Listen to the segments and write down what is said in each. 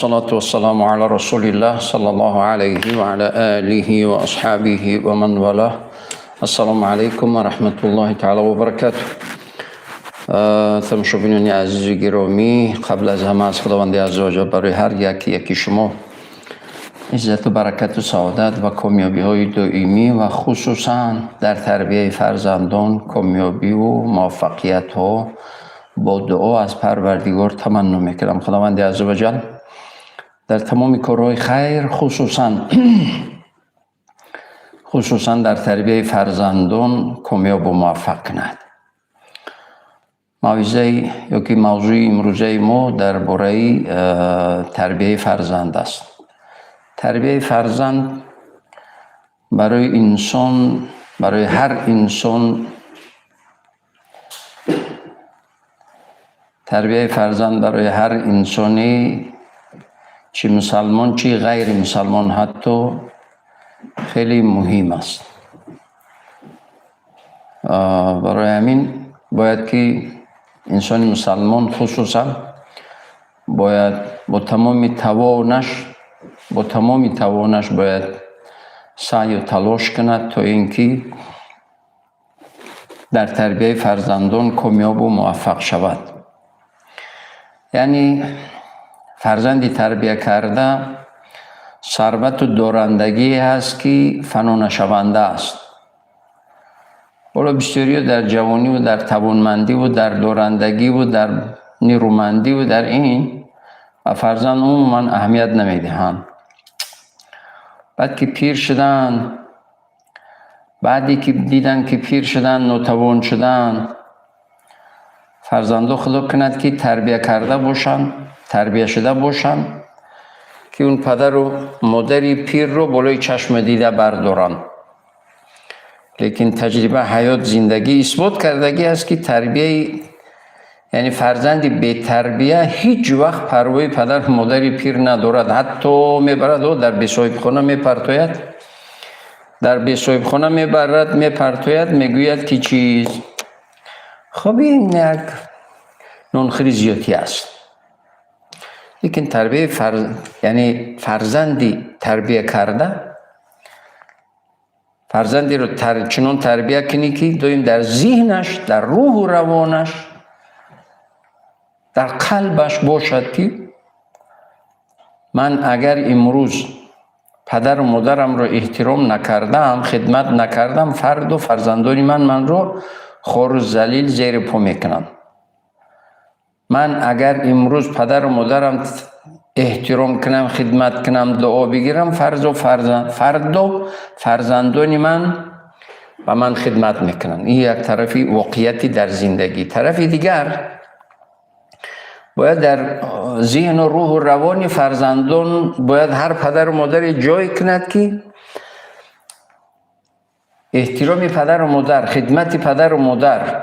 الصلاة والسلام على رسول الله صلى الله عليه وعلى آله وأصحابه ومن والاه. السلام عليكم ورحمة الله تعالى وبركاته. تماشاگران عزیز گرامی، قبل از همه از خداوند عزوجل برای هر یکی شما عزت و برکت و سعادت و کامیابی های دائمی و خصوصا در تربیت فرزندان کامیابی و موفقیت ها با دعا از پروردگار تمنا میکنم. خداوند عزوجل در تمام کارهای خیر خصوصا در تربیت فرزندان کامیاب و موفق کند. موضوع امروزه ما درباره تربیت فرزند است. تربیت فرزند برای هر انسان تربیت فرزند برای هر انسانی، چه مسلمان چه غیر مسلمان، حتی خیلی مهم است. برای همین باید که انسان مسلمان خصوصا باید با تمام توانش باید سعی و تلاش کند تا اینکه در تربیت فرزندان کامیاب و موفق شود. یعنی فرزندی تربیت کرده ثروت و دارندگی هست که فنا نشونده است. بالا بسیاری در جوانی و در توانمندی و در دارندگی و در نیرومندی و در این و فرزند عموما اهمیت نمیدهند. بعدی که دیدن که پیر شدن، ناتوان شدن، فرزندو خدا کند که تربیت شده باشن که اون پدر و مادری پیر رو بالای چشم دیده بردارن. لیکن تجربه حیات زندگی اثبات کردگی است که یعنی فرزندی به تربیه هیچ وقت پروای پدر و مادری پیر ندارد. حتی میبرد در بی‌صاحبخانه میپرتوید، میگوید که چیز خب این یک نونخریزیاتی است. لیکن یعنی فرزندی تربیت کرده، فرزندی رو چنان تربیت کنی که دویم در ذهنش، در روح و روانش، در قلبش باشد که من اگر امروز پدر و مادرم رو احترام نکردم، خدمت نکردم، فرد و فرزندان من رو خور و ذلیل زیر پا میکنم. من اگر امروز پدر و مادرم احترام کنم، خدمت کنم، دعا بگیرم، فرد و فرزندان من و من خدمت میکنن. این یک طرفی واقعیتی در زندگی. طرفی دیگر باید در ذهن و روح و روان فرزندان باید هر پدر و مادر جای کند که احترام پدر و مادر، خدمت پدر و مادر،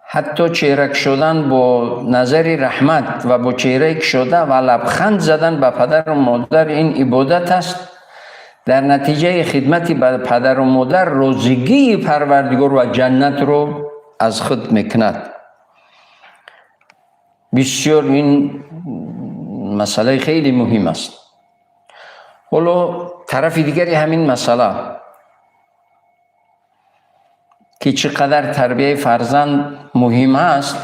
حتی چهرک شدن با نظر رحمت و با چهرک شده و لبخند زدن به پدر و مادر، این عبادت است. در نتیجه خدمت به پدر و مادر روزگی پروردگار و جنت رو از خود میکند. بسیار این مسئله خیلی مهم است. حالا طرف دیگری همین مسئله که چقدر تربیت فرزند مهم است،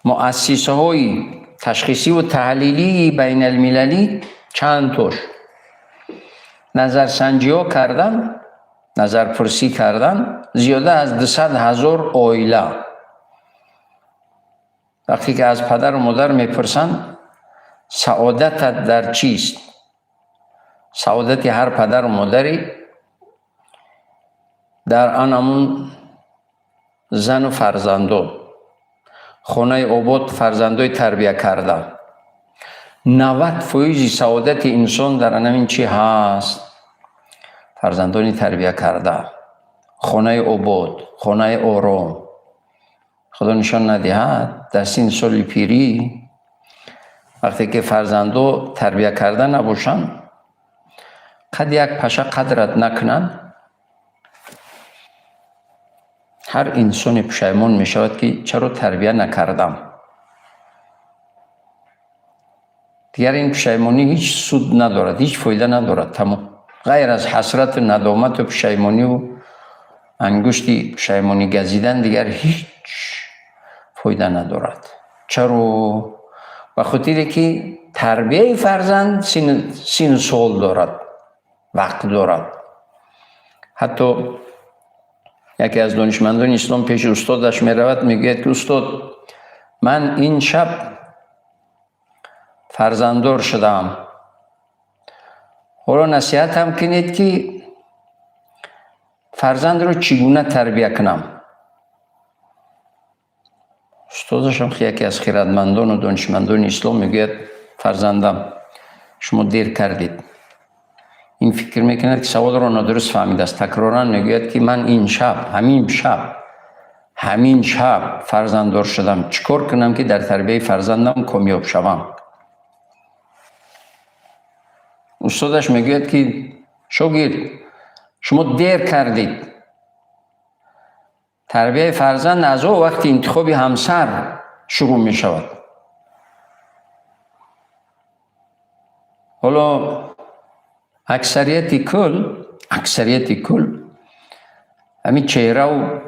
مؤسسه های تشخیصی و تحلیلی بین المللی چند توش نظرسنجی ها کردن، نظرپرسی کردن. زیاده از 200,000 عائله وقتی که از پدر و مادر میپرسن سعادتت در چیست، سعادت هر پدر و مادری در آنمون زن و فرزندان، خانه آباد، فرزندای تربیت کرده. 90% سعادت انسان در آنمون چی هست؟ فرزندانی تربیت کرده، خانه آباد، خانه آرام. خدا نشان ندهد در سن سال پیری وقتی که فرزندو تربیت کرده نباشن، قد یک پشه قدرت نکنن، هر انسان پشیمان می شود که چرا تربیت نکردم. دیگر این پشیمانی هیچ سود ندارد، هیچ فایده ندارد. تمام غیر از حسرت و ندامت و پشیمانی و انگشتی پشیمانی گزیدن دیگر هیچ فایده ندارد. چرا؟ به خاطر که تربیت فرزند سین سال دارد، وقت دارد. حتی یکی از دانشمندان اسلام پیش استادش می رود، می گوید که استاد من این شب فرزنددار شدم، حالا نصیحت هم کنید که فرزند رو چگونه تربیت کنم. استادش هم یکی از خیرتمندان و دانشمندان اسلام میگوید فرزندم شما دیر کردید. این فکر میکند که سوال رو نادرست فهمیده است. تکرارا میگوید که من این شب همین شب فرزنددار شدم، چیکار کنم که در تربیت فرزندم کامیاب شوم. استادش میگوید که شاگرد شما دیر کردید. تربیت فرزند از او وقتی انتخاب همسر شروع می شود. حالا اکثریت کل همین چهره و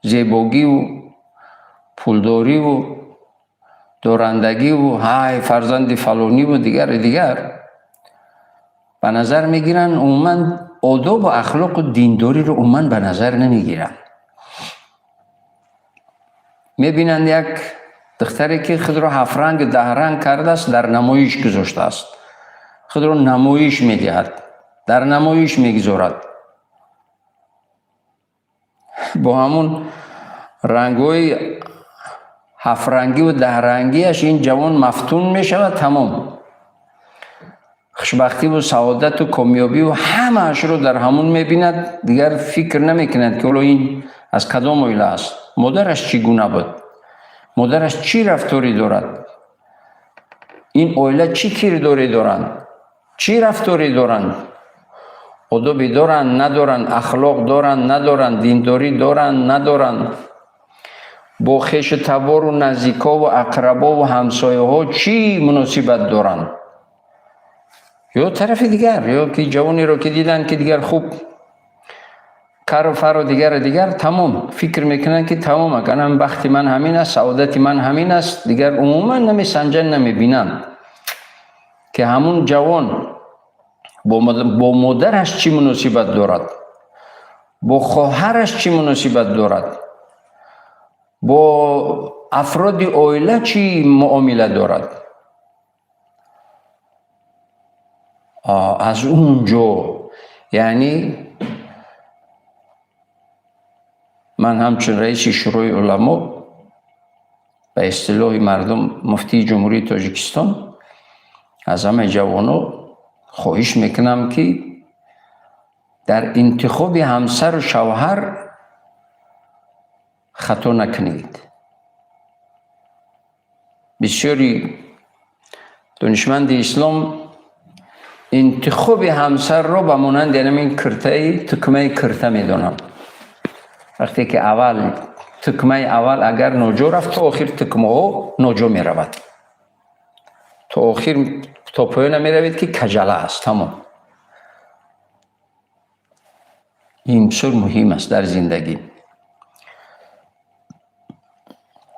زیبایی و پولداری و دورندگی و های فرزند فلانی و دیگر به نظر میگیرن. عموما آداب و اخلاق و دینداری رو عموما به نظر نمیگیرن. میبینند یک دختری که خود را 7 رنگ 10 رنگ کرده است، در نمایش گذاشته است، خود را نمایش میدهد، در نمایش میگذارد. با همون رنگ‌های 7 رنگی و 10 رنگیش این جوان مفتون میشود. تمام خوشبختی و سعادت و کامیابی و همه اش رو در همون میبیند. دیگر فکر نمیکند که این از کدام عائله است، مادرش چگونه بود، مادرش چی رفتاری دارد، این عائله چی کرداری دارند، چی رفتاری دارند، آدابی دارند ندارند، اخلاق دارند ندارند، دینداری دارند ندارند، با خویش تبار و نزدیکا و اقربا و همسایه ها چی مناسبت دارند. یا طرف دیگر، یا که جوانی رو که دیدن که دیگر خوب کار و فر و دیگر تمام فکر میکنن که تمام اکنم بخت من همین است، سعادت من همین است. دیگر عموما نمیسنجن، نمیبینن که همون جوان با مادرش چی مناسبت دارد، با خواهرش چی مناسبت دارد، با افراد عائله چی معامله دارد. از اونجا یعنی من همچون رئیس شورای علما به اصطلاح مردم مفتی جمهوری تاجیکستان از همه جوانا خواهش میکنم که در انتخاب همسر و شوهر خطا نکنید. بسیاری دانشمند اسلام انتخاب همسر رو به مانند این تکمه کرته میدونم. وقتی که اول تکمه اول اگر ناجا رفت تا آخر تکمه ها ناجا می رود، تا آخر تا پایان می رود که کجله است. تمام این بسیار مهم است در زندگی.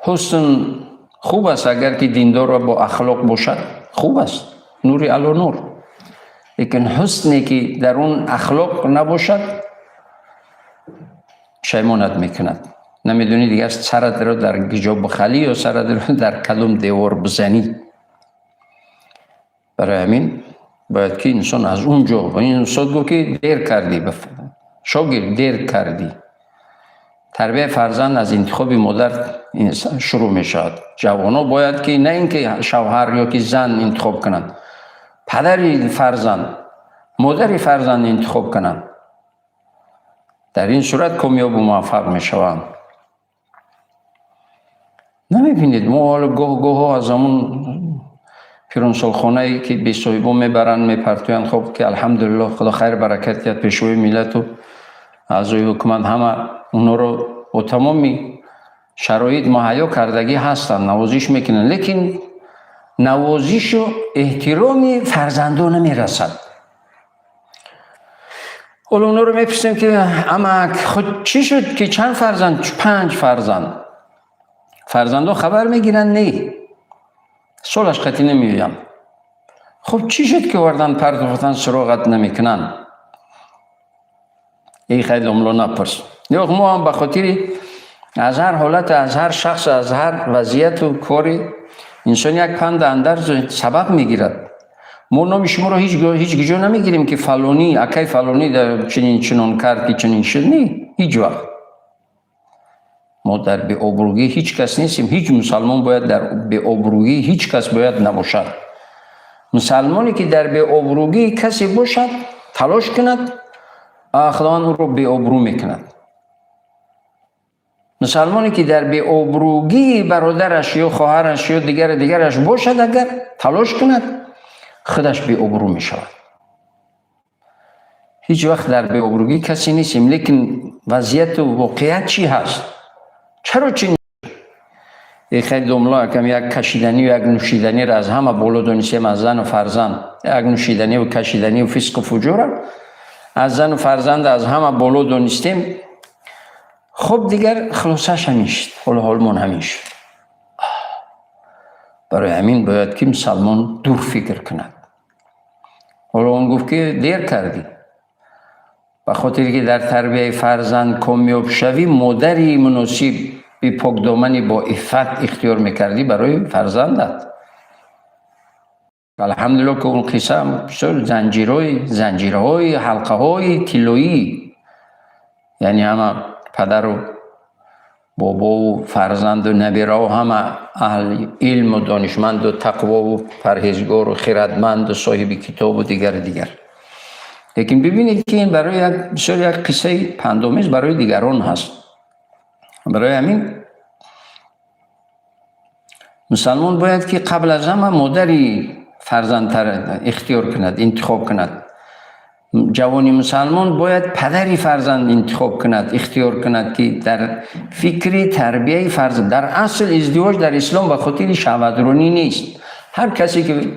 حسن خوب است اگر که دیندار و با اخلاق باشد، خوب است، نوری علی نور. لیکن حسنی که در اون اخلاق نباشد شیمانت میکند. نمیدونی دیگر سرت رو در گجاب بخلی یا سرت رو در کدوم دیوار بزنی. برای همین باید که انسان از اونجا با این استاد گفت که دیر کردی، شاگرد دیر کردی. تربیت فرزند از انتخاب مادر شروع می شود. جوانا باید که نه اینکه شوهر یا که زن انتخاب کنند، پدری فرزند، مادری فرزند انتخاب کنند. در این صورت کامیاب و موفق می شوند. نمی بینید ما حالا گاه از همون پیرانسال خانه ای که به صاحبان میبرن میپرتوین، خب که الحمدلله خدا خیر برکت کرد، پیشوای ملت و اعضای حکومت همه اونا رو با تمامی شرایط مهیا کردگی هستن، نوازش میکنن، لیکن نوازش و احترام فرزندان نمیرسد. حالا اونا رو میپرسیم که اما خود چی شد که چند فرزند؟ 5 فرزند. فرزندان خبر میگیرن نه، سالش قطعی نمیویم. خب چی شد که وردن پرداختن سراغت نمیکنن؟ این خیلی املا نپرس. یا ما هم بخاطر از هر حالت، از هر شخص، از هر وضعیت و کاری انسان یک پند اندر سبق میگیرد. ما نام شما رو هیچ گجا نمیگیریم که فلانی اکی فلانی در چنین کرد که چنین شد. نه، هیچ وقت. ما در به آبرویی هیچ کس نیستیم. هیچ مسلمان باید در به آبرویی هیچ کس باید نباشد. مسلمانی که در به آبرویی کسی باشد تلاش کند، خداوند او رو به آبرو میکند. مسلمانی که در به آبرویی برادرش یا خواهرش یا دیگرش باشد، اگر تلاش کند خودش به آبرو می شود. هیچ وقت در به آبرویی کسی نیستیم. لیکن وضعیت و واقعیت چی هست؟ چرا چنین؟ خیلی دوملا کم یک کشیدنی و یک نوشیدنی را از همه بالا دانستیم، از زن و فرزند. یک نوشیدنی و کشیدنی و فسق و فجور از زن و فرزند از همه بالا دانستیم. خب دیگر خلاصش همیشت، حالمون همیشت. برای همین باید که مسلمان دور فکر کند. حالا اون گفت که دیر کردی، بخاطر که در تربیه فرزند کامیاب شوی، مادری مناسب به پاک دامنی با عفت اختیار میکردی برای فرزندت. الحمدلله که اون قصه بسیار زنجیرهای حلقه های طلایی، یعنی همه پدر و بابا و فرزند و نبیره و همه اهل علم و دانشمند و تقوا و پرهیزگار و خیرتمند و صاحب کتاب و دیگر. لیکن ببینید که این برای بسیار یک قصه پندآمیز برای دیگران هست. برای همین مسلمان باید که قبل از همه مادری فرزند اختیار کند، انتخاب کند. جوانی مسلمان باید پدری فرزند انتخاب کند، اختیار کند که در فکر تربیه فرزند. در اصل ازدواج در اسلام به خاطر شهوترانی نیست. هر کسی که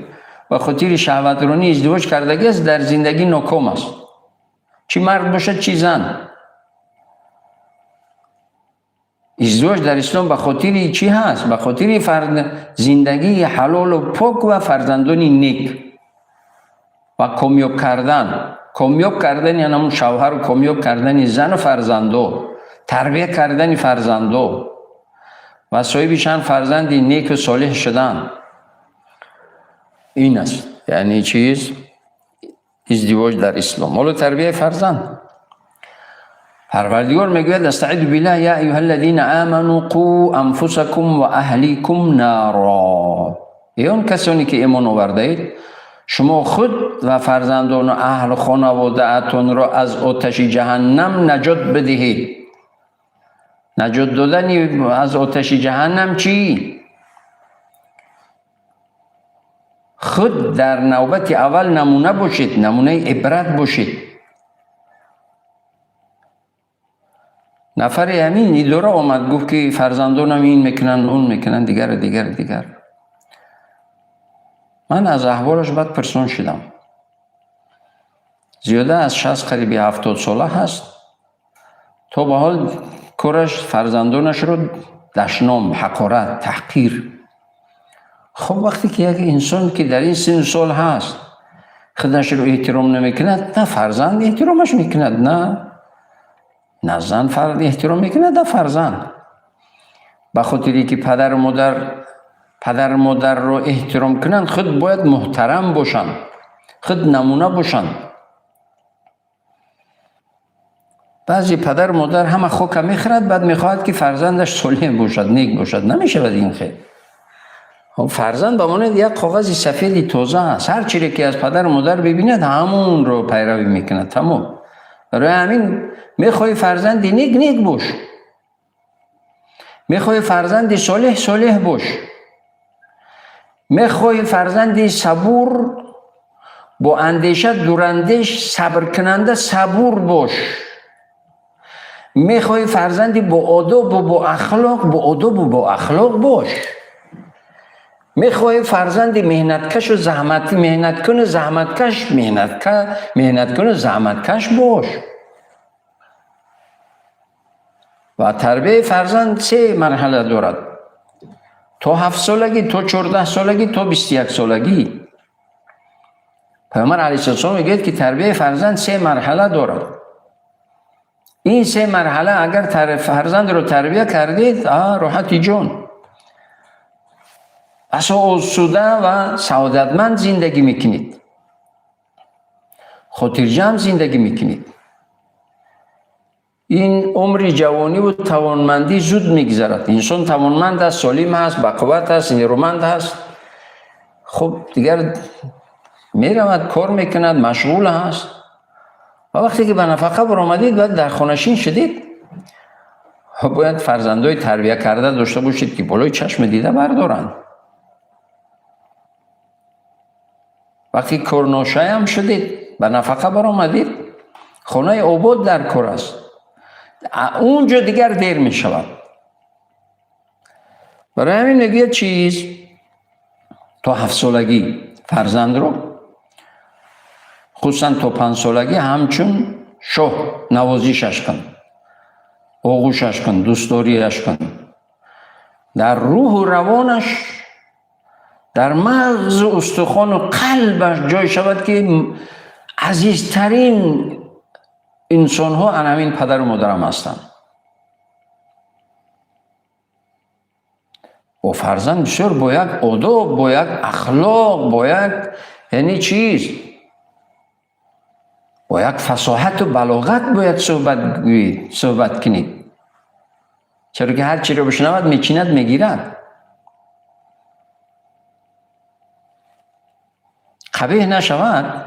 به خاطر شهوترانی ازدواج کردگی است در زندگی ناکام است، چی مرد باشد چی زن. ازدواج در اسلام به خاطر چی هست؟ به خاطر زندگی حلال و پاک و فرزندانی نیک و کامیاب کردن یعنی همون شوهر و کامیاب کردن زن و فرزندو، تربیه کردن فرزندو و صاحبشان فرزند نیک و صالح شدن. این است یعنی چیز ازدواج در اسلام. حالا تربیه فرزند، پروردگار میگوید استعیذ بالله یا ایها الذین آمنوا قوا انفسکم و اهلیکم نارا. اون کسانی که ایمان آورده اید، شما خود و فرزندان و اهل خانواده اتون را از آتش جهنم نجات بدهید. نجات دادن از آتش جهنم چی؟ خود در نوبت اول نمونه باشید، نمونه عبرت باشید. نفر همین ایدوره آمد گفت که فرزندانم این میکنن اون میکنن دیگر. من از احوالش بعد پرسان شدم. زیاده از 60 قریبی 70 ساله هست. تا به حال کارش فرزندانش رو دشنام، حقارت، تحقیر. خب وقتی که یک انسان که در این سن سال هست خودش رو احترام نمیکند، نه فرزند احترامش میکند، نه زن احترام میکند، نه فرزند. به خاطری که پدر و مادر رو احترام کنند، خود باید محترم باشند، خود نمونه باشند. بعضی پدر و مادر همه خوک میخورد، بعد میخواهد که فرزندش صالح باشد، نیک باشد. نمیشه بعد این خیر. فرزند به مانند یک کاغذ سفید تازه است. هر چیزی که از پدر و مادر ببیند همون رو پیروی میکند. تمام. برای همین میخوای فرزند نیک باش، میخوای فرزند صالح باش، میخوای فرزند صبور با اندیشه دوراندیش صبر کننده صبور باش، میخوای فرزندی با آداب و با اخلاق باش. میخوای فرزندی مهنتکش و زحمتکش باش. و تربیه فرزند 3 مرحله دارد. تا 7 سالگی، تا 14 سالگی، تا 21 سالگی. پیامبر علیه السلام میگه که تربیه فرزند 3 مرحله دارد. این 3 مرحله اگر فرزند رو تربیه کردید، راحتی جان، آسوده و سعادتمند زندگی میکنید، خاطرجمع زندگی میکنید. این عمر جوانی و توانمندی زود میگذرد. انسان توانمند است، سالم است، بقوت است، نیرومند است. خب دیگر میرود کار میکند، مشغول است. و وقتی که به نفقه برآمدید باید در خانشین شدید، باید فرزندای تربیه کرده داشته باشید که بالای چشم دیده بردارند. وقتی کارناشای هم شدید، به نفقه برآمدید، خانه آباد در کار است، اونجا دیگر دیر می شود. برای همین نگه چیز تا 7 سالگی فرزند رو، خصوصا تا 5 سالگی همچون شاه نوازیشش کن، آغوشش کن، دوستداریش کن، در روح و روانش، در مغز و استخوان و قلبش جای شود که عزیزترین انسان ها همین پدر و مادرم هستند. و فرزند بسیار باید آداب، باید اخلاق، باید یعنی چیز، باید فصاحت و بلاغت باید صحبت کنید. چرا که هر چی رو بشنود میچیند میگیرد. قبیح نشود.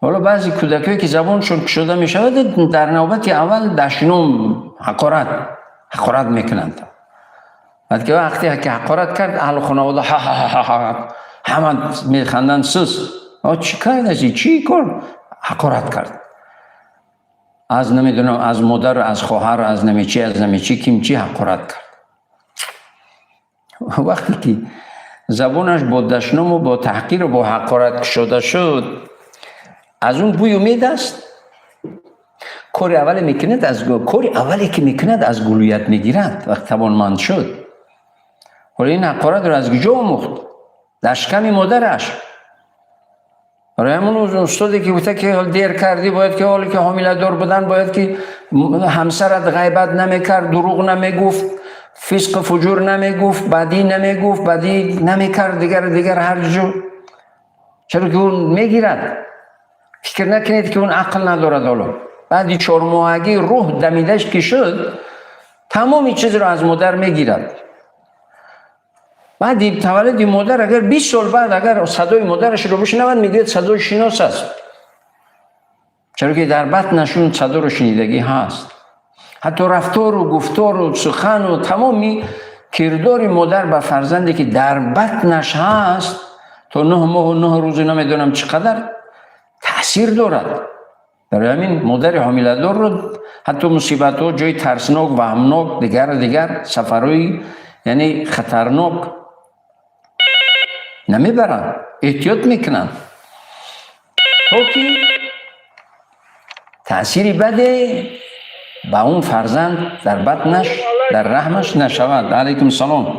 حالا بعضی کودکایی که زبانشون کشوده می شود، در نوبت اول دشنام حقارت میکنند. بعد که وقتی که حقارت کرد، اهل خانواده همه میخندن سوس. چی کرد ازی؟ چی کار؟ حقارت کرد. از نمیدونم از مادر، از خواهر، از نمیچی کیمچی حقارت کرد. وقتی که زبانش با دشنام و با تحقیر و با حقارت کشوده شد، از اون بوی امید است. کاری اولی که میکند از گلویت میگیرد وقت توانمند شد. حالا این حقارت رو از کجا آموخت؟ در شکم مادرش. برای همون استادی که گفته که دیر کردی، باید که حالی که حامله دار بودن باید که همسرت غیبت نمیکرد، دروغ نمیگفت، فسق فجور نمیگفت، بدی نمیکرد، دیگر هر جو. چرا که اون میگیرد. فکر نکنید که اون عقل ندارد. حالا بعدی 4 ماهگی روح دمیدش که شد، تمامی چیز رو از مادر میگیرد. بعد تولد مادر اگر 20 سال بعد اگر صدای مادرش رو بشنود، میگه صدای شناس است. چرا که در بطنشون صدا رو شنیدگی هست. حتی رفتار و گفتار و سخن و تمامی کردار مادر به فرزندی که در بطنش هست تا 9 ماه و 9 روز نمیدونم چقدر تأثیر دارد. برای همین مادر حامله دار رو حتی مصیبت ها، جای ترسناک و غمناک، دیگر سفرهای یعنی خطرناک نمیبرن، احتیاط میکنن تا که تأثیری بده با اون فرزند در بطنش، در رحمش نشود. علیکم سلام. نقش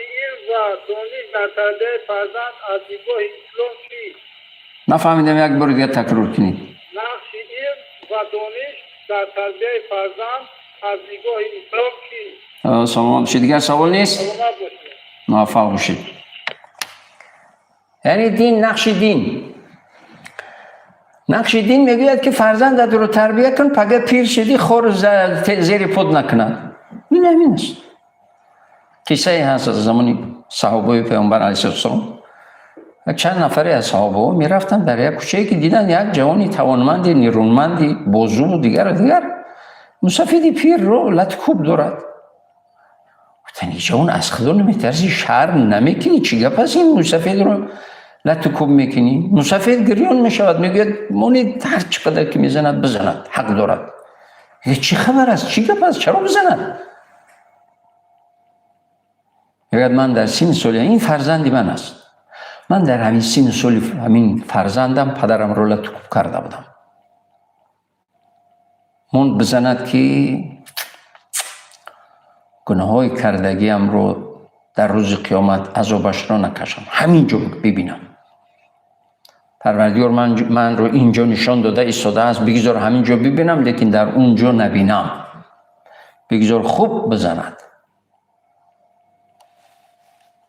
علم و دانش در تربیت فرزند از دیدگاه اسلام چیست؟ نفهمیدم، یک بار دیگه تکرار کنید. نقش علم و دانش در تربیت فرزند از دیدگاه اسلام چیست؟ سلام باشید. دیگر سوال نیست؟ سلامت باشید. موفق باشید. یعنی دین، نقش دین میگوید که فرزندت رو تربیه کن، پگه پیر شدی خور زیر پد نکند. این همین است. قصه هست از زمانی صحابه پیامبر علیه السلام. چند نفری از صحابه میرفتن در یک کوچه‌ای که دیدن یک جوانی توانمندی، نیرومندی، بازو و دیگر مسافدی پیر رو لطکوب دارد. گفتن این جوان از خدا نمیترسی؟ شرم نمیکنی؟ چی گپ است این مسافد رو لطکوب میکنی مسافر گریان میشود، میگوید مونید هر چقدر که میزند بزند، حق دارد. چی خبر است؟ چی گپ است؟ چرا بزند؟ میگوید من در سن سالی این فرزندی من است، من در همین سن سالی همین فرزندم پدرم رو لطکوب کرده بودم، مون بزند که گناه های کردگیم رو در روز قیامت عذابش را نکشم، همینجا ببینم. پروردگار من رو اینجا نشان داده ایستاده است، بگذار همینجا ببینم لیکن در اونجا نبینم، بگذار خوب بزند.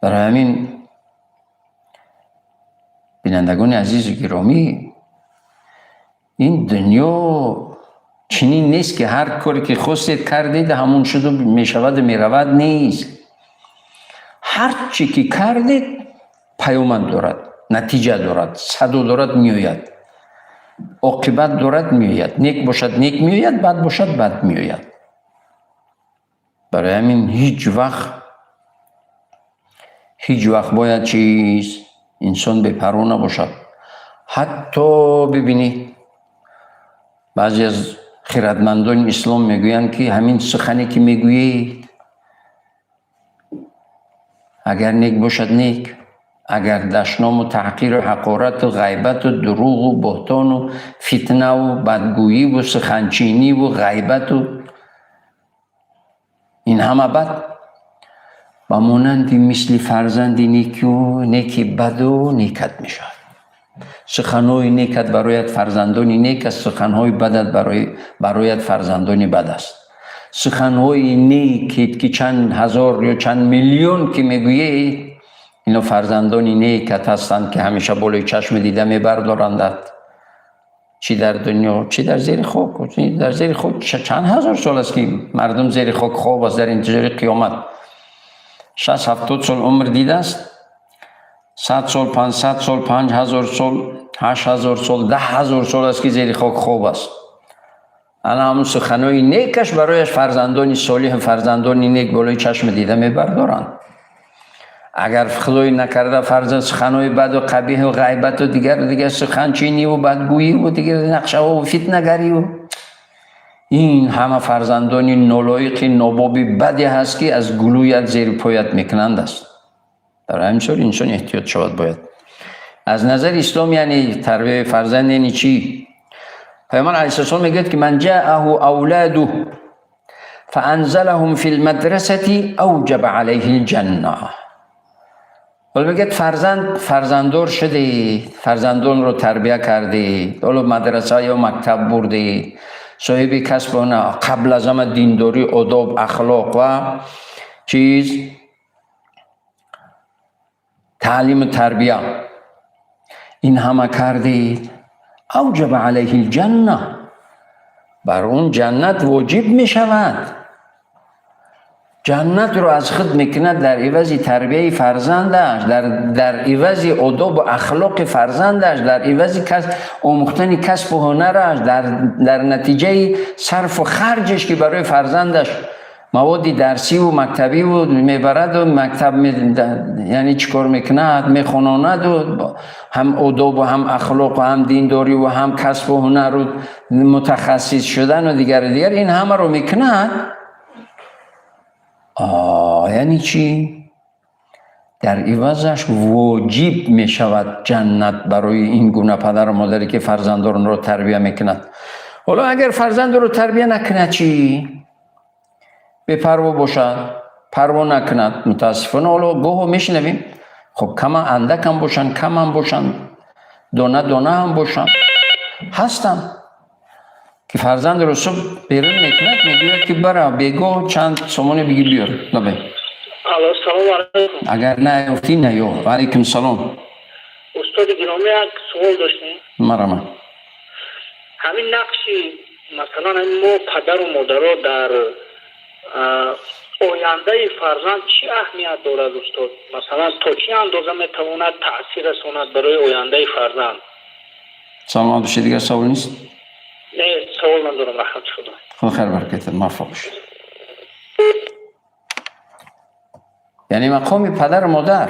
برای همین بینندگان عزیز گرامی، این دنیا چنین نیست که هر کاری که خواستید کردید همون شد و میشود میرود، نیست. هر چی که کردید پیامد دارد، نتیجه دارد، صدا دارد میآید، عاقبت دارد میآید، نیک باشد نیک میآید، بد باشد بد میآید. برای همین هیچ وقت باید چیز انسان بپروا نباشد. حتی ببینید بعضی از خردمندان اسلام میگویند که همین سخنی که میگویید اگر نیک باشد نیک، اگر دشنام و تحقیر و حقارت و غیبت و دروغ و بهتان و فتنه و بدگویی و سخنچینی و غیبت و این همه بد و مانندی مثل فرزندی نیکی بد و نیکت می شود. سخنهای نیکت برایت فرزندانی نیک است، سخنهای بدت برایت فرزندانی بد است. سخنهای نیکت که چند هزار یا چند میلیون که میگویید اینا فرزندانی نیکت هستند که همیشه بالای چشم دیده میبردارندت، چی در دنیا چی در زیر خاک. در زیر خاک چند هزار سال است که مردم زیر خاک خواب است در انتظار قیامت. 60-70 سال عمر دیده است، 100 سال 500 سال 5000 سال 8000 سال 10000 سال است که زیر خاک خواب است. الان همون سخنهای نیکش برایش فرزندانی صالح، فرزندانی نیک بالای چشم دیده میبردارند. اگر خدای نکرده فرزند سخنهای بد و قبیح و غیبت و دیگر سخنچینی و بدگویی و دیگر نقشه و فتنه‌گری و این همه فرزندانی نالایق نابابی بدی هست که از گلویت زیر پایت میکنند است. در همین صورت انسان احتیاط شود باید. از نظر اسلام یعنی تربیت فرزند یعنی چی؟ پیامبر علیه السلام میگه که من جاءه اولاده فانزلهم فی المدرسه اوجب علیه الجنه. ولی میگه فرزنددار شدی، فرزندان رو تربیت کردی، حالا مدرسه یا مکتب بردی، صاحب کسب و قبل از همه دینداری، آداب، اخلاق و تعلیم و تربیت این همه کردید، اوجب علیه الجنه، بر اون جنت واجب می شود. جنت رو از خود میکند در عوض تربیه فرزندش، در عوض آداب و اخلاق فرزندش، در عوض آموختن کسب و هنرش، در نتیجه صرف و خرجش که برای فرزندش مواد درسی و مکتبی و میبرد و مکتب یعنی چیکار میکند، میخوناند و هم آداب و هم اخلاق و هم دینداری و هم کسب و هنر و متخصص شدن و دیگر این همه رو میکند. یعنی چی؟ در عوضش واجب می شود جنت برای این گونه پدر و مادری که فرزندان رو تربیت میکند. حالا اگر فرزند رو تربیت نکند چی؟ بی پروا باشد، پروا نکند، متاسفانه حالا گوه میشنویم خب کم اندک هم باشن، کم هم باشن، دانه دانه هم باشن هستن که فرزند رو صبح بیرون میکند میگوید که برا بگو چند سامانه بگی بیار نبه. الو سلام علیکم. اگر نه افتی نه یو. علیکم سلام. استاد گرامی یک سوال داشتیم. مرحبا. همین نقشی مثلا ما پدر و مادرها در آینده فرزند چی اهمیت دارد استاد؟ مثلا تا چه اندازه میتواند تأثیر رساند برای آینده فرزند؟ سلام بشه دیگه سوال نیست؟ نه سوال ندارم رحمت شده. خدا خیر برکت موفق باشید. یعنی مقام پدر و مادر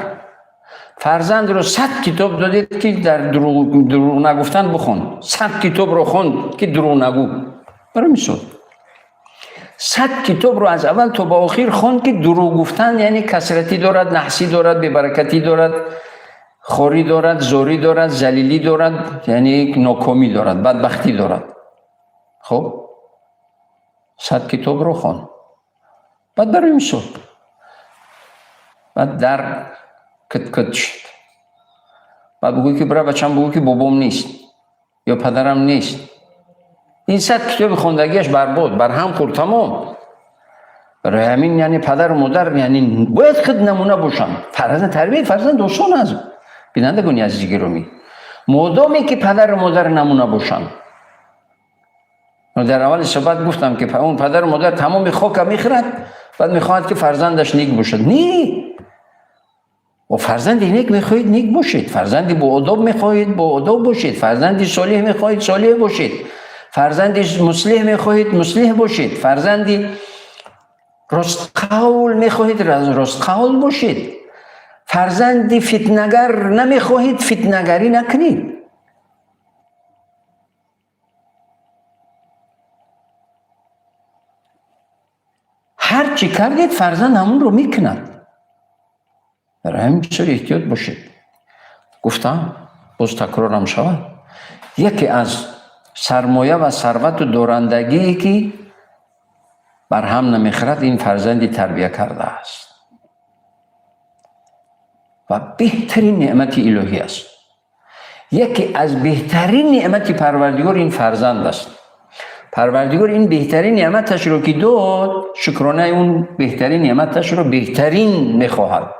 فرزند رو 100 کتاب دادید که در دروغ نگفتن بخون. 100 کتاب رو خوند که دروغ نگو. برای میشد 100 کتاب رو از اول تا با آخر خوند که دروغ گفتن یعنی کثرتی دارد، نحسی دارد، بی‌برکتی دارد، خوری دارد، زوری دارد، ذلیلی دارد، یعنی ناکامی دارد، بدبختی دارد. خب 100 کتاب رو خوند. بعد برای میشد بعد در کت شد. بعد بگوی که برای بچم بگوی که بابام نیست یا پدرم نیست. این 100 کتاب خوندگیش برباد، بر هم خورد، تمام. برای همین یعنی پدر و مادر یعنی باید خود نمونه باشن. فرزند تربیت فرزند آسان است. بینندگان عزیز گرامی، مادامی که پدر و مادر نمونه باشن. در اول صحبت گفتم که اون پدر و مادر تمام خاک میخورد، بعد میخواهد که فرزندش نیک باشد. نه، و فرزندی نیک میخواهید نیک باشید، فرزندی با آداب میخواهید با آداب باشید، فرزندی صالح میخواهید صالح باشید، فرزندی مصلح میخواهید مصلح باشید، فرزندی راست قول میخواهید راست قول باشید، فرزندی فتنه‌گر نمیخواهید فتنه‌گری نکنید. هر چی کردید فرزند همون رو میکند. برای همین بسیار احتیاط باشید. گفتم باز تکرارم شود، یکی از سرمایه و ثروت و دارندگی که بر هم نمیخورد این فرزندی تربیت کرده است و بهترین نعمت الهی است. یکی از بهترین نعمت پروردگار این فرزند است. پروردگار این بهترین نعمتش رو که داد، شکرانه اون بهترین نعمتش رو بهترین میخواهد،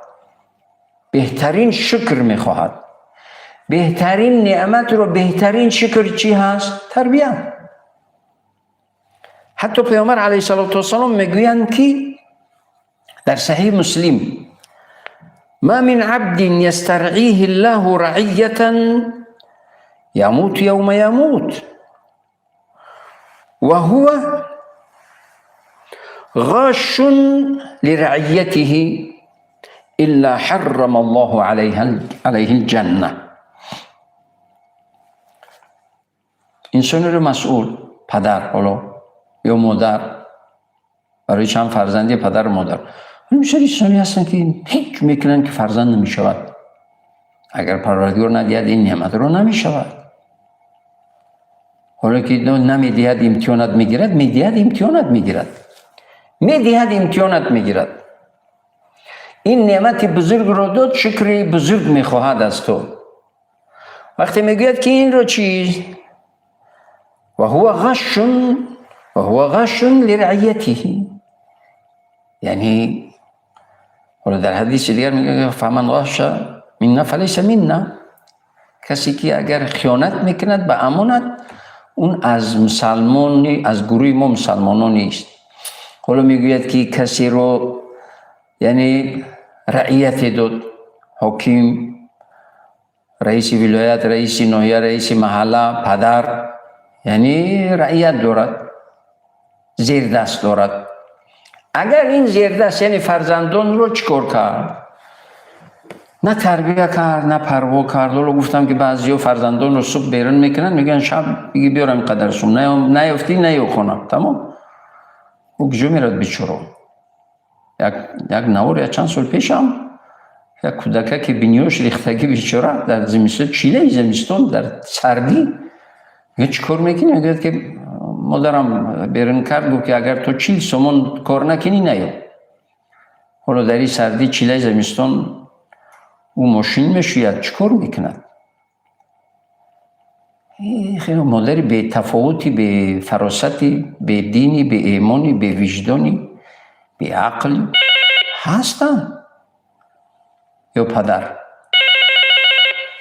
بهترین شکر میخواهد. بهترین نعمت رو بهترین شکر چی هست؟ تربیت. حتی پیامبر علیه السلام میگویند که در صحیح مسلم ما من عبد یسترعیه الله رعیة یموت یوم یموت وهو غاش لرعیته الا حرم الله علیه الجنه. انسان رو مسئول، پدر حالا یا مادر، برای چند فرزندی پدر و مادر، بسیاری انسانی هستن که هیچ میکنن که فرزند نمیشود. اگر پروردگار ندهد این نعمت رو نمیشود. حالا که نمیدهد امتحانات میگیرد، میدهد امتحانات میگیرد، میدهد امتحانات میگیرد. این نعمت بزرگ رو داد، شکر بزرگ میخواهد از تو. وقتی میگوید که این رو چیز و هو غش لرعیته، یعنی در حدیث دیگر میگه فمن غش منا فلیس منا، کسی که اگر خیانت میکند به امانت اون از مسلمانی، از گروه ما مسلمانان نیست. حالا میگوید که کسی رو یعنی رعیت داد، حاکم، رئیس ولایت، رئیس ناحیه، رئیس محله، پدر، یعنی رعیت دارد، زیر دست دارد. اگر این زیر دست یعنی فرزندان رو چیکار کرد؟ نه تربیت کرد، نه پروا کرد. حالا گفتم که بعضی فرزندان رو صبح بیرون میکنن، میگن شب بگی بیارم قدر سوم، نیافتی نیو خونه، تمام. او کجا میرد بیچاره؟ یک نوار یا چند سال پیشم یک کودک که بینیوش ریختگی بیچاره در زمستون، چیله زمستون در سردی، میگه چیکار میکنی؟ میگه که مادرم بیرون کرد، گفت که اگر تو 40 سومون کار نکنی نیو. حالا در این سردی چیله زمستون او ماشین میشوید، چیکار میکند؟ خیلی مادر به تفاوتی، به فراستی، به دینی، به ایمانی، به وجدانی، به عقل هستن، یا پدر.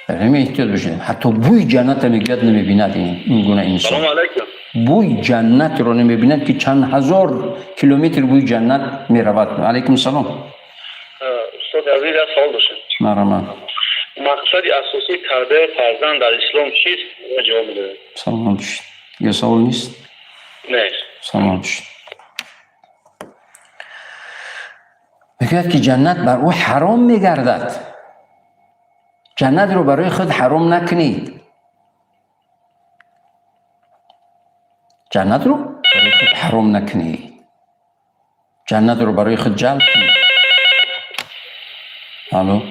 در همین احتیاط بشید. حتی بوی جنت میگوید نمیبیند این گونه انسان. سلام علیکم. بوی جنت رو نمیبیند که چند هزار کیلومتر بوی جنت میرود. علیکم سلام. استاد عزیز سوال داشتم. مرحبا. مقصد اساسی تربیت فرزند در اسلام چیست؟ جواب بده. سلام داشت. یه سوال نیست؟ نه. سلام داشت. میگوید که جنت بر او حرام میگردد. جنت رو برای خود حرام نکنید. جنت رو برای خود حرام نکنید. جنت رو برای خود جلب کنید. الو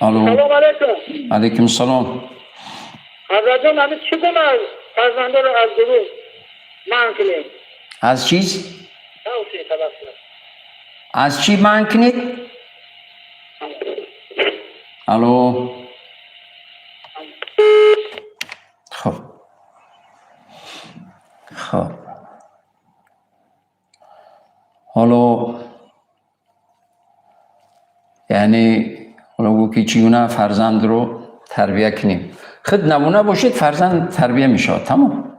الو. سلام علیکم. علیکم السلام. حضرت جان همه چی کنه فرزنده رو از گروه من کنیم؟ از چیز؟ توصیه توسط. از چی منع کنید؟ الو. خب خب حالا یعنی حالا گو که چیونه فرزند رو تربیه کنیم. خود نمونه باشید فرزند تربیه میشه. تمام.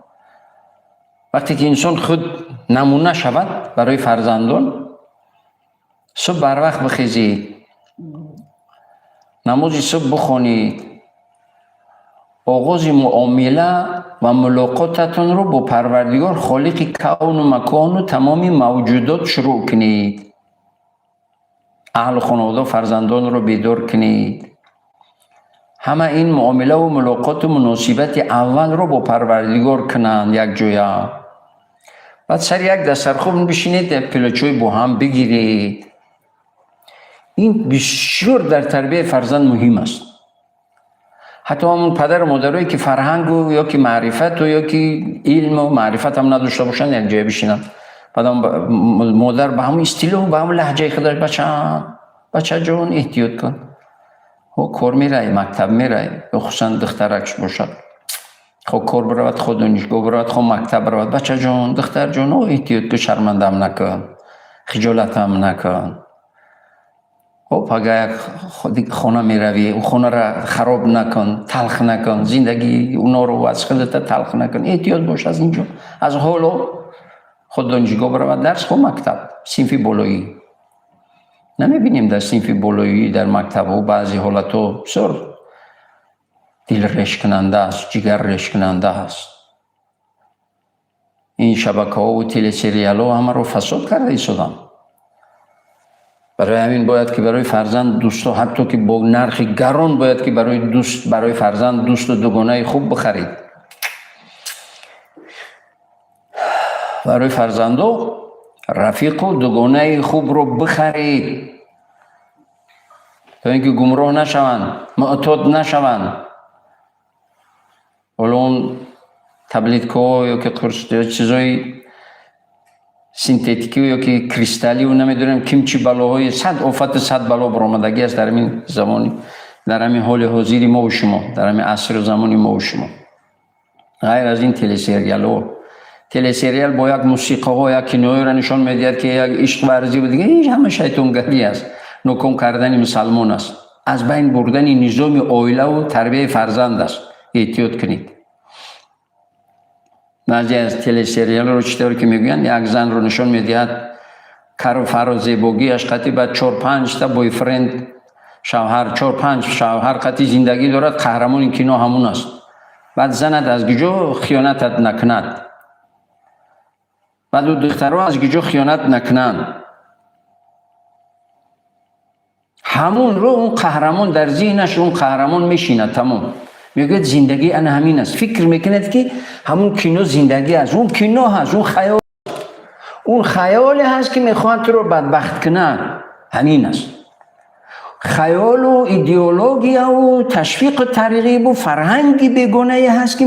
وقتی که انسان خود نمونه شود برای فرزندان، صبح بر وقت بخیزید، نماز صبح بخونید، آغاز معامله و ملاقاتتون رو با پروردگار خالق کون و مکان و تمامی موجودات شروع کنید. اهل خانواده فرزندان رو بیدار کنید. همه این معامله و ملاقات و مناسبت اول رو با پروردگار کنند یک جویا. بعد سر یک دسترخوان بشینید، پلاچوی با هم بگیرید. این بسیار در تربیه فرزند مهم است. حتی همون پدر و مادرایی که فرهنگ و یا که معرفت و یا که علم و معرفت هم نداشته باشن یک جای بشینن، بعد مادر به همون استیل و به همون لهجه خودش بچه جان احتیاط کن، او کار میره، مکتب میره، خصوصا دخترکش باشد، خب کار برود، خود دانشگاه برود، خب مکتب برود، بچه جان دختر جان احتیاط کن، شرمنده هم نکن، خجالت هم نکن. خب اگر خانه می روی و خانه را خراب نکن، تلخ نکن، زندگی اونا رو از خودت تلخ نکن، احتیاط باش از اینجا، از حالا خود دانشگاه برود، درس خب مکتب صنف بالایی. نمی بینیم در صنف بالایی در مکتب و بعضی حالتو بسیار دل رشک کننده است، جگر رشک کننده است. این شبکه ها و تیلی سریال ها همه رو فساد کرده ایستادن. برای همین باید که برای فرزند دوست، حتی که با نرخ گران باید که برای فرزند دوست و دوگانه خوب بخرید. برای فرزندو رفیق و دوگانه خوب رو بخرید تا اینکه گمراه نشوند، معتاد نشوند. حالا اون تبلیت‌ها یا که قرص چیزای سینتتیکی یا که کریستالی و نمیدونم کیم چی بلاهای صد آفت صد بلا برآمدگی است در این زمانی، در همین حال حاضری ما و شما، در همین عصر و زمانی ما و شما. غیر از این تلی سریال با یک موسیقی ها یک کنایه را نشان میدهد که یک عشق ورزی و دیگه، این همه شیطانگری است، نکن کردن مسلمان است، از بین بردن نظام عائله و تربیت فرزند است. احتیاط کنید. بعضی از تلی سریال رو چطور که میگویند یک زن رو نشان میدهد کر و فر و زیباییش قطعی بعد 4-5 تا بوی فرند شوهر، 4-5 شوهر قطعی زندگی دارد، قهرمان این کینو همون است. بعد زنت از گجا خیانتت نکند، بعد دخترها از گجا خیانت نکنند، همون رو اون قهرمان در ذهنش اون قهرمان میشینه. تمام میگه زندگی ان همین است. فکر میکند که همون کینو زندگی است، اون کینو هست، اون خیال هست که میخواد تو رو بدبخت کنه. همین است خیال و ایدئولوژیا و تشویق و ترغیب و فرهنگی بیگانه هست که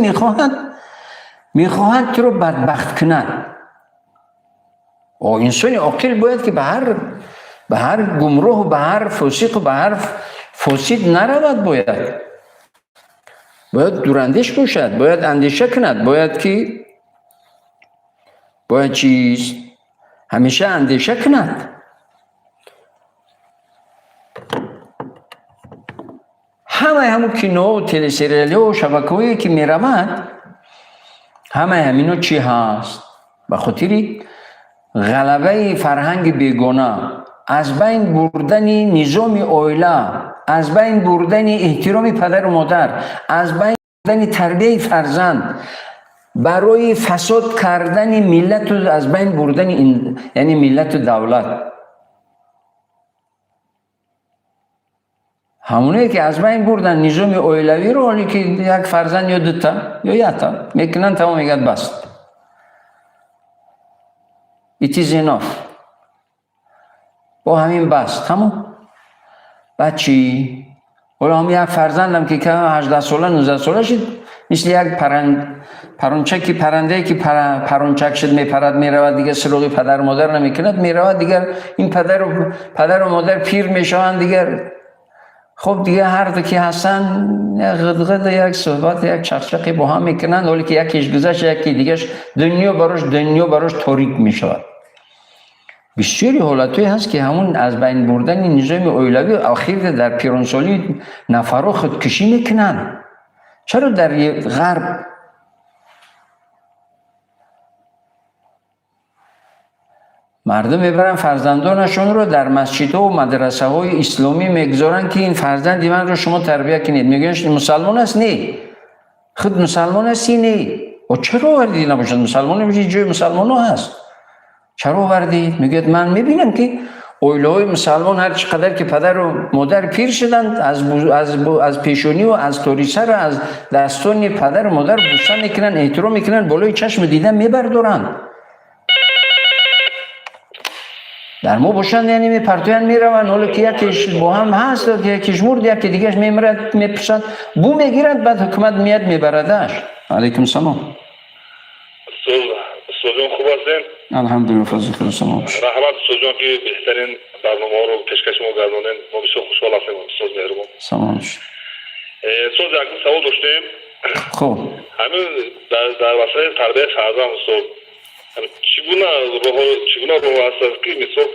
میخواد تو رو بدبخت کنه. و انسان عاقل باید که به هر گمراه و به هر فاسق و به هر فاسد نرود، باید دوراندیش باشد، باید اندیشه کند، باید چیز همیشه اندیشه کند. همون کینو و تلی سریالی و شبکه‌هایی که می رود، همینو چی هست؟ به خاطر غلبه فرهنگ بیگانه، از بین بردن نظام عائله، از بین بردن احترام پدر و مادر، از بین بردن تربیت فرزند، برای فساد کردن ملت و از بین بردن یعنی ملت و دولت. همونه که از بین بردن نظام اولوی رو، حالی که یک فرزند یا دوتا یا یتا میکنن تمام میگن بس. It is enough. با همین بس تمام. بعد چی؟ حالا هم یک فرزندم که 18 ساله 19 ساله شد، مثل یک پرونچکی پرنده که پرونچک شد میپرد میرود دیگه سراغ پدر و مادر نمیکند، میرود دیگر این پدر و مادر پیر میشوند دیگر. خب دیگه هر دو که هستن یک غدغد یک صحبت یک چخچقی با هم میکنند، حالی که یکیش گذشت یکی دیگهش دنیا براش تاریک میشود. بسیاری حالتایی هست که همون از بین بردن نظام اولوی اخیر در پیرانسالی نفرها خودکشی میکنن. چرا در غرب مردم میبرن فرزندانشون رو در مسجدها و مدرسه های اسلامی میگذارن که این فرزند من رو شما تربیت کنید؟ میگن مسلمان است؟ نه. خود مسلمان هستی؟ نه. و چرا آوردی نباشد مسلمان نباشد؟ جای مسلمان ها هست. چرا آوردی؟ میگه من میبینم که اویلای مسلمان هر چقدر که پدر و مادر پیر شدند از پیشونی و از توریسه و از دستان پدر و مادر بوسه میکنن، احترام میکنن، بالای چشم دیدن میبردارن. در ما باشند یعنی میپرتوین میروند، حالا که یکیش با هم هست که یکیش مرد یکی دیگهش میمرد میپشد بو میگیرند، بعد حکومت میاد میبردش. علیکم سلام. سوزون خوب هستین؟ الحمدلله فضل خدا سلام. رحمت سوزون که بهترین برنامه ها رو پیشکش ما گردونین، ما بسیار خوشحال هستیم. سوز مهربان. سلام. سوز یک سوال داشتیم. خب همین در وسیله تربیت فرزند سوز چگونه راه است که مثلا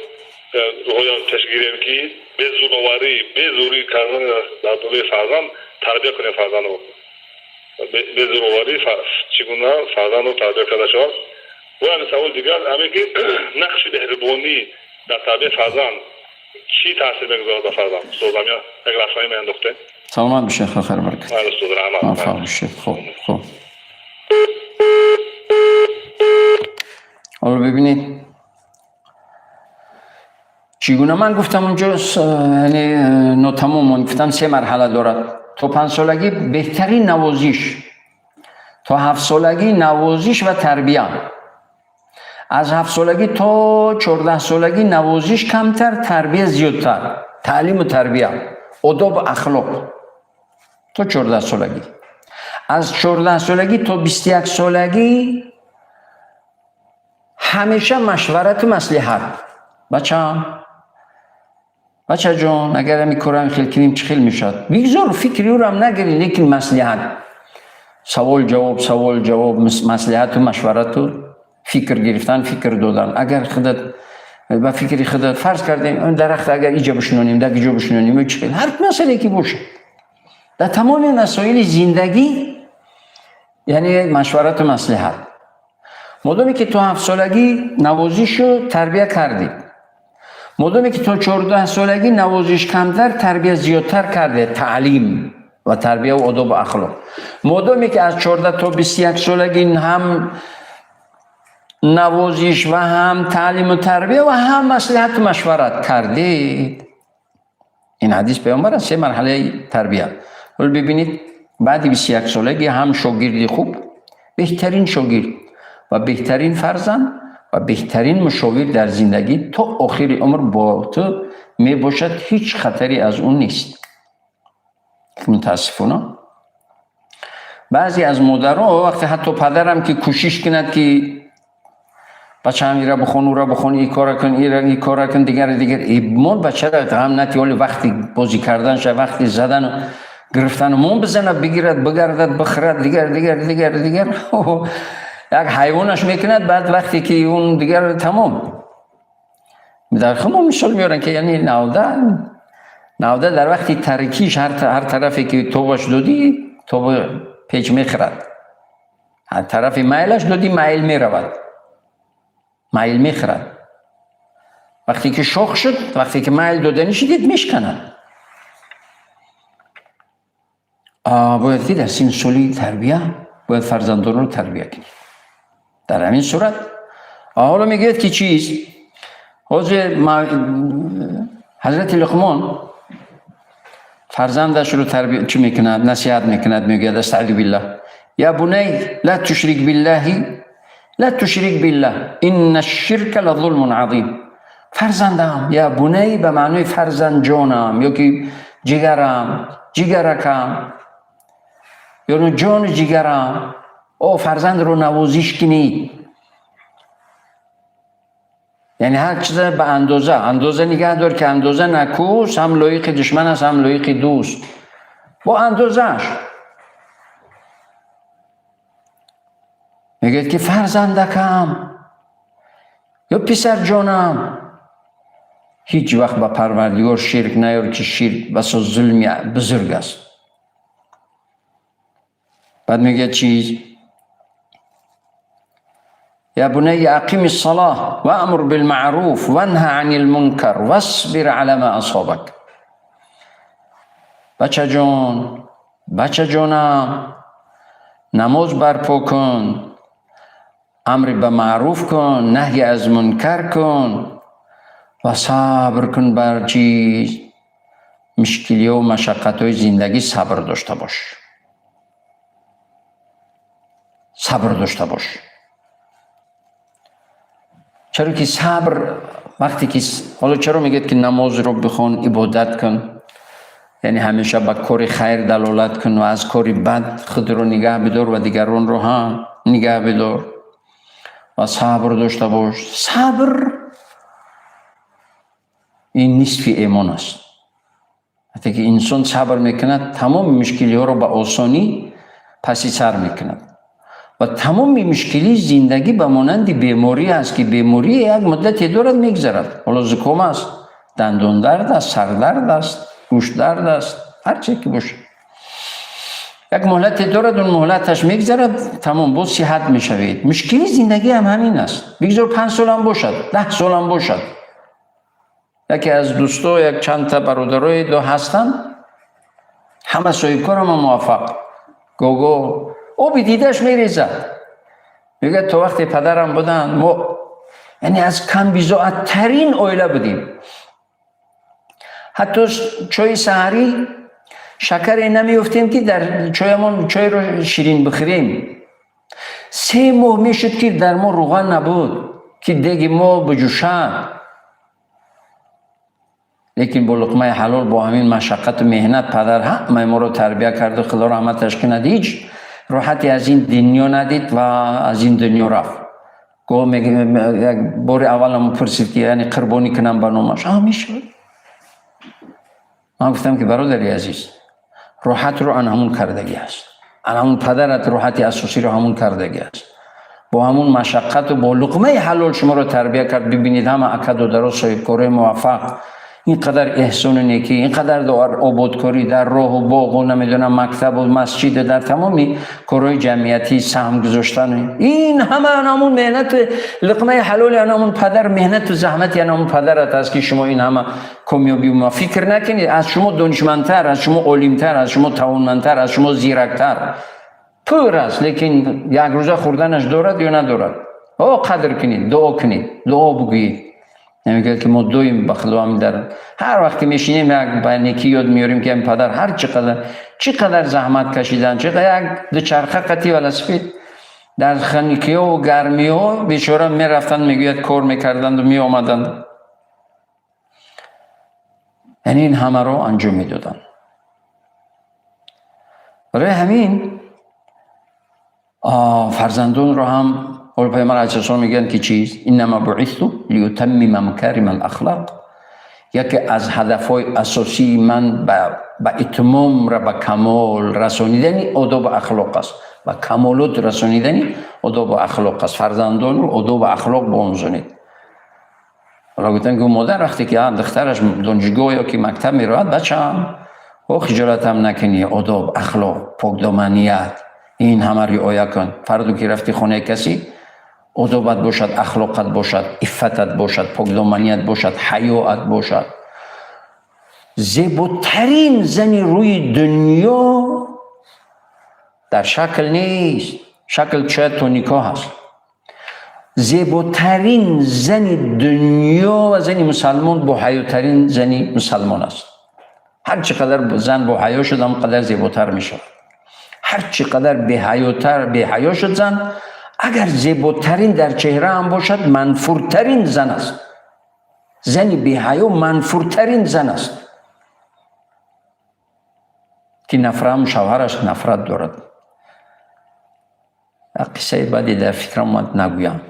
راه تشکیل که به زوری کردن در دوله فرزند تربیت کنه فرزند رو به زوری چگونه فرزند رو تربیت کرده شود. و همین سوال دیگر همین که نقش مهربانی در تربیت فرزند چی تاثیر میگذاره در فرزند؟ سوز همین یک رسانه میانداخته. سلامت بشه خیر برکت. سوز رحمت. موفق بشه. خب حالا ببینید چگونه من گفتم اونجا، یعنی ناتمام گفتم 3 مرحله دارد. تا 5 سالگی بهترین نوازش، تا 7 سالگی نوازش و تربیه، از 7 سالگی تا 14 سالگی نوازش کمتر، تربیه زیادتر، تعلیم و تربیه، آداب و اخلاق تا 14 سالگی. از 14 سالگی تا 21 سالگی همیشه مشورت و مصلحت. بچه جان اگر همی کارم خیلی کنیم چه خیلی میشد؟ بگذار فکری رو هم نگیری، لیکن مصلحت، سوال جواب مصلحت و مشورت و فکر گرفتن، فکر دادن. اگر خودت با فکری خودت فرض کردیم اون درخت اگر اینجا بشنونیم در اینجا بشنونیم چه خیلی، هر مسئله که باشه در تمام مسائل زندگی یعنی مشورت و مصلحت. مادامی که تو 7 سالگی نوازش رو تربیه کردی، مادامی که تو 14 سالگی نوازش کمتر تربیه زیادتر کرده، تعلیم و تربیه و آداب و اخلاق. مادامی که از 14 تا 21 سالگی هم نوازش و هم تعلیم و تربیه و هم مصلحت و مشورت کردید. این حدیث پیامبر است 3 مرحله تربیه. ولی ببینید بعد 21 سالگی هم شاگردی خوب، بهترین شاگرد و بهترین فرزند و بهترین مشاور در زندگی تا آخر عمر با تو می باشد، هیچ خطری از اون نیست. متاسفانه بعضی از مادرها وقتی حتی پدرم که کوشش کند که بچه هم ایره بخون او را بخون، این کار کن این کار کن دیگر ایمان بچه را غم نتی، ولی وقتی بازی کردن شه، وقتی زدن و گرفتن مون بزنه، بگیرد بگردد بخرد دیگر یک حیوانش میکند. بعد وقتی که اون دیگر تمام در خمو مثال میارن که یعنی نوده در وقتی ترکیش هر طرفی که تو باش دادی تو پیچ میخرد، هر طرفی مایلش دادی مایل میرود، مایل میخرد. وقتی که شخ شد، وقتی که مایل دادنی شدید میشکند. باید که در سین سالی تربیه باید فرزندان رو تربیه کنید. در همین صورت حالا میگید که چیز حضرت لقمان فرزندش رو تربیت چی میکند؟ نصیحت میکند، میگه استعذ بالله یا بنی لا تشرک بالله لا تشرک بالله ان الشرک لظلم عظیم. فرزندم، یا بنی به معنی فرزند جانم یا که جگرم، جگرکم، یا جان جگرم، او فرزند رو نوازش کنید. یعنی هر چیز به اندازه نگه دار که اندازه نکوس، هم لایق دشمن است هم لایق دوست، با اندازهش. میگه که فرزندکم یا پسر جانم، هیچ وقت به پروردگار شرک نیار که شرک بس ظلمی بزرگ است. بعد میگه چیز یا بنی اقیم الصلاه و امر بالمعروف و انه عن المنکر واصبر على ما اصابک. بچه جان، بچه جانم، نماز برپا کن، امر به معروف کن، نهی از منکر کن و صبر کن بر چیز مشکلی و مشقت های زندگی. صبر داشته باش، صبر داشته باش. چرا که صبر وقتی که حالا چرا میگه که نماز رو بخون، عبادت کن، یعنی همیشه به کار خیر دلالت کن و از کار بد خود رو نگه بدار و دیگران رو هم نگه بدار و صبر داشته باش. صبر این نصف ایمان است. وقتی که انسان صبر میکند تمام مشکلی ها رو به آسانی پسی سر میکند و تمام مشکلی زندگی به مانند بیماری است که بیماری یک مدتی دارد میگذرد. حالا زکام است، دندان درد است، سر درد است، گوش درد است، هر چی که باشه یک مهلتی دارد، اون مهلتش میگذرد، تمام باز صحت میشوید. مشکلی زندگی هم همین است. بگذار 5 سال هم باشد، 10 سال هم باشد. یکی از دوستا یک چند تا برادرای دو هستن، همه صاحب کار، هم موفق، گوگو او به دیدش میریزد. میگه تو وقتی پدرم بودن ما یعنی از کم بیزاعت ترین عائله بودیم. حتی چای سحری شکر نمیافتیم که در چایمون چای رو شیرین بخوریم. 3 ماه میشد که در ما روغن نبود که دیگه ما بجوشد. لیکن با لقمه حلال با همین مشقت و مهنت پدر همه ما رو تربیه کرده، خدا رحمتش کنه. هیچ راحتی از این دنیا ندید و از این دنیا رفت. گفت یک بار اول هم پرسید که یعنی قربانی کنم به نامش. میشه. من گفتم که برادری عزیز، راحت رو آن همون کردگی است. آن همون پدرت راحتی اساسی رو همون کردگی است. با همون مشقت و با لقمه حلال شما رو تربیه کرد. ببینید همه اکد و درست صاحب کار موفق، اینقدر احسان و نیکی، اینقدر در آبادکاری، در راه و باغ و نمیدونم مکتب و مسجد، در تمامی کارهای جمعیتی سهم گذاشتن، این همه همون مهنت لقمه حلال، همون پدر مهنت و زحمت همون پدرت است که شما این همه کامیابی ما فکر نکنید. از شما دانشمندتر، از شما عالمتر، از شما توانمندتر، از شما زیرکتر پر است، لیکن یک روزه خوردنش دارد یا ندارد. او قدر کنید، دعا کنید، دعا بگویید. نمیگه که ما دویم به خدا هم در هر وقت که میشینیم یک به نیکی یاد میاریم که این پدر هر چقدر زحمت کشیدن، چقدر یک دوچرخه قطی و سفید در خنکی ها و گرمی ها بیچاره میرفتن، میگوید کار میکردند و میآمدند. یعنی این همه رو انجام میدادن. برای همین فرزندان رو هم اول پیامبر علیه السلام میگن که چیز انما بعثت لیتمم مکارم الاخلاق. یکی از هدفهای اساسی من به اتمام را به کمال رسانیدن آداب اخلاق است. به کمالات رسانیدن آداب اخلاق است. فرزندان رو آداب اخلاق بآموزانید. حالا گفتن که مادر وقتی که دخترش دانشگاه یا که مکتب میرود، بچه‌ام خجالت هم نکنی، آداب اخلاق، پاکدامنیت، این همه رعایت کن. فردا که رفتی خانه کسی، آدابت باشد، اخلاقت باشد، عفتت باشد، پاکدامنیت باشد، حیات باشد. زیباترین زنی روی دنیا در شکل نیست، شکل شاید تو نکاح هست. زیباترین زنی دنیا و زنی مسلمان با حیاترین زنی مسلمان است. هر چقدر زن با حیا شد اونقدر زیباتر میشه. هر چقدر به حیا شد زن، اگر زیباترین در چهره هم باشد منفورترین زن است. زنی به حیا منفورترین زن است که نفرم شوهرش نفرت دارد. قصه بعدی در فکرم اومد نگویم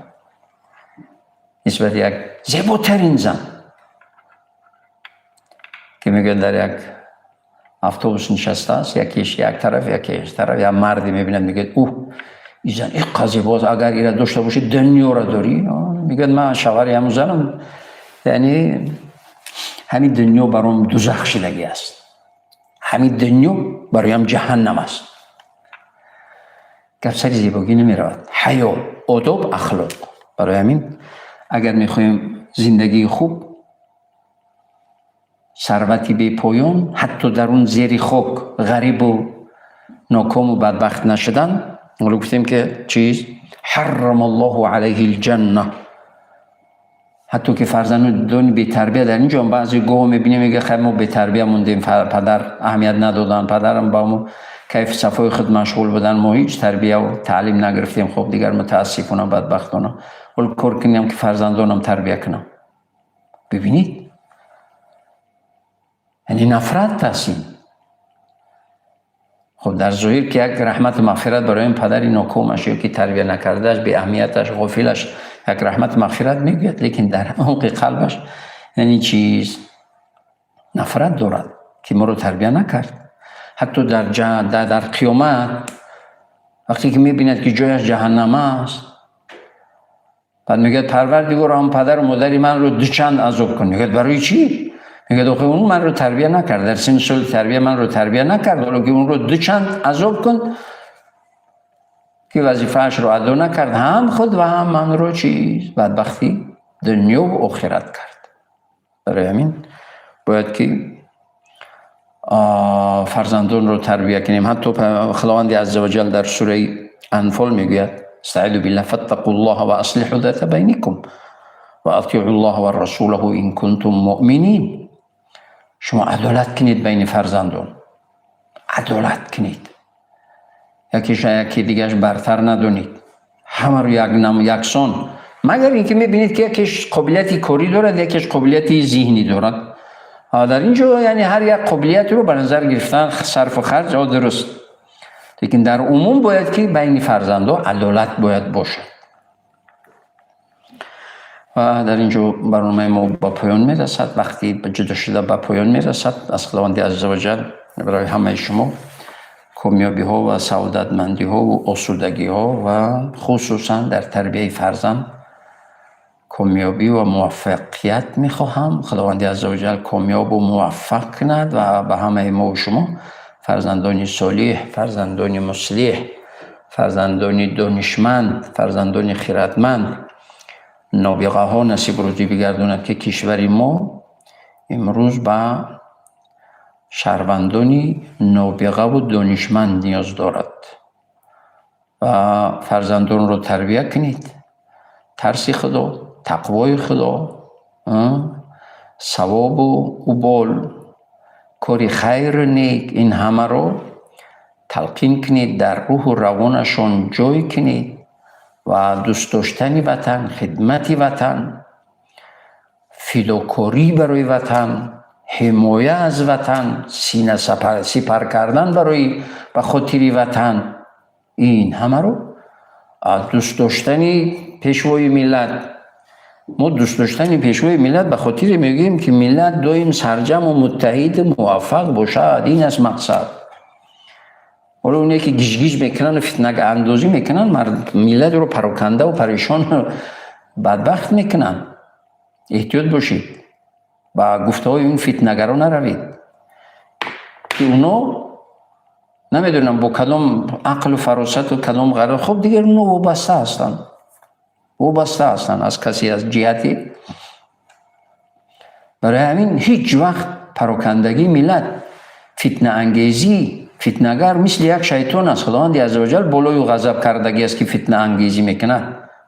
نسبت یک زیباترین زن که میگه در یک اتوبوس نشسته است، یکیش یک طرف یکیش طرف، یا مردی میبیند میگه اوه این زن این قضیه باز اگر ایره داشته باشی دنیا را داری. میگه من شوهر همون زنم، یعنی همین دنیا برام دوزخ شدگی است، همین دنیا برایم جهنم است. گپ سری زیبایی نمی رود. حیا، آداب، اخلاق. برای همین اگر میخوایم زندگی خوب، ثروتی بی پایان، حتی در اون زیر خاک غریب و ناکام و بدبخت نشدن، اونو گفتیم که چیز حرم الله علیه الجنه. حتی که فرزندان بی تربیت در اینجا بعضی گوه میبینیم میگه خیلی ما بی تربیت موندیم، پدر اهمیت ندادن، پدرم با ما کیف صفای خود مشغول بودن، ما هیچ تربیت و تعلیم نگرفتیم. خب دیگر متاسفانه بدبختانه ولی کار کنیم که فرزندانم تربیت کنم. ببینید یعنی نفرت هستیم. خب در ظاهر که یک رحمت مغفرت برای این پدری ناکامش یا که تربیت نکردهش، بی اهمیتش، غافلش، یک رحمت مغفرت میگوید، لیکن در عمق قلبش یعنی چیز نفرت دارد که ما رو تربیت نکرد. حتی در قیامت وقتی که میبیند که جایش جهنم است، بعد میگه پروردگار هم پدر و مادری من رو دوچند عذاب کن. میگه برای چی؟ میگه آخه اون من رو تربیت نکرد، در سن سال تربیت من رو تربیت نکرد، حالا که اون رو دوچند عذاب کن که وظیفه‌اش رو ادا نکرد، هم خود و هم من رو چیز بدبختی دنیا و آخرت کرد. برای همین باید که فرزندان رو تربیت کنیم. حتی خداوند عزوجل در سوره انفال میگوید استعیذوا بالله فاتقوا الله و اصلحوا ذات بینکم و اطیعوا الله و رسوله ان کنتم مؤمنین. شما عدالت کنید بین فرزندان، عدالت کنید، یکی دیگرش برتر ندونید، همه رو یکسان، مگر اینکه میبینید که یکیش قابلیتی کاری دارد، یکیش قابلیتی ذهنی دارد. در اینجا یعنی هر یک قابلیت رو به نظر گرفتن صرف و خرج درست، لیکن در عموم باید که بین فرزندان عدالت باید باشد. و در اینجا برنامه ما با پایان میرسد. وقتی جدا شده با پایان میرسد، از خداوند عزوجل برای همه شما کامیابی ها و سعادتمندی ها و آسودگی ها و خصوصا در تربیت فرزند کامیابی و موفقیت میخواهم. خداوند عزوجل کامیاب و موفق کند و به همه ما و شما فرزندان صالح، فرزندان مصلح، فرزندان دانشمند، فرزندان خیرتمند، نابغه ها نصیب روزی بگرداند که کشور ما امروز به شهروندانی نابغه و دانشمند نیاز دارد. و فرزندان رو تربیت کنید، ترس خدا، تقوای خدا، ثواب و عقبال، کاری خیر نیک، این همه رو تلقین کنید، در روح و روانشان جای کنید و دوست داشتن وطن، خدمت وطن، فداکاری برای وطن، حمایه از وطن، سینه سپر کردن برای به خاطر وطن، این همه رو دوست داشتن پیشوای ملت. ما دوست داشتن پیشوای ملت به خاطر میگیم که ملت دائم سرجم و متحد موفق باشد، این است مقصد. حالا اونایی که گیج میکنن و فتنه اندازی میکنن ملت رو پراکنده و پریشان و بدبخت میکنن. احتیاط باشید، با گفته های اون فتنه‌گرا نروید که اونا نمیدونم با کدام عقل و فراست و کدام غرض، خب دیگر اونا وابسته هستن از کسی از جهتی. برای همین هیچ وقت پراکندگی ملت، فتنه انگیزی، فتنه‌گر مثل یک شیطان است. خداوند عزوجل بالای و غضب کردگی است که فتنه انگیزی میکنه،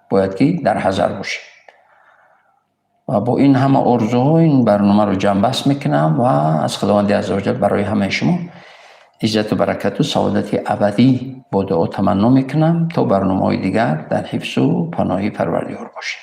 باید که در حذر باشید. و با این همه آرزوها این برنامه رو جمع بست میکنم و از خداوند عزوجل برای همه شما عزت و برکت و سعادت ابدی با دعا تمنا میکنم تا برنامه‌های دیگر در حفظ و پناه پروردگار باشه.